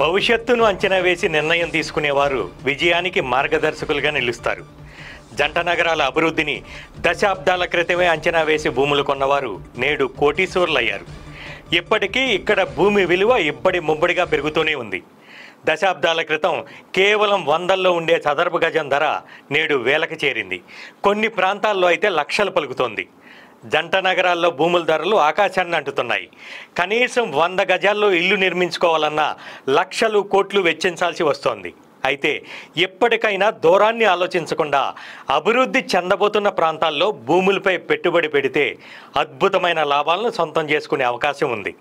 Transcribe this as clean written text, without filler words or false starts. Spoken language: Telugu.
భవిష్యత్తును అంచనా వేసి నిర్ణయం తీసుకునేవారు విజయానికి మార్గదర్శకులుగా నిలుస్తారు. జంట నగరాల అభివృద్ధిని దశాబ్దాల క్రితమే అంచనా వేసి భూములు కొన్నవారు నేడు కోటీశ్వరులయ్యారు. ఇప్పటికీ ఇక్కడ భూమి విలువ ఇబ్బడి ముబ్బడిగా పెరుగుతూనే ఉంది. దశాబ్దాల క్రితం కేవలం వందల్లో ఉండే చదరపు గజం ధర నేడు వేలకు చేరింది. కొన్ని ప్రాంతాల్లో అయితే లక్షలు పలుకుతోంది. జంట నగరాల్లో భూముల ధరలు ఆకాశాన్ని అంటుతున్నాయి. కనీసం 100 గజాల్లో ఇల్లు నిర్మించుకోవాలన్నా లక్షలు కోట్లు వెచ్చించాల్సి వస్తోంది. అయితే ఎప్పటికైనా దూరాన్ని ఆలోచించకుండా అభివృద్ధి చెందబోతున్న ప్రాంతాల్లో భూములపై పెట్టుబడి పెడితే అద్భుతమైన లాభాలను సొంతం చేసుకునే అవకాశం ఉంది.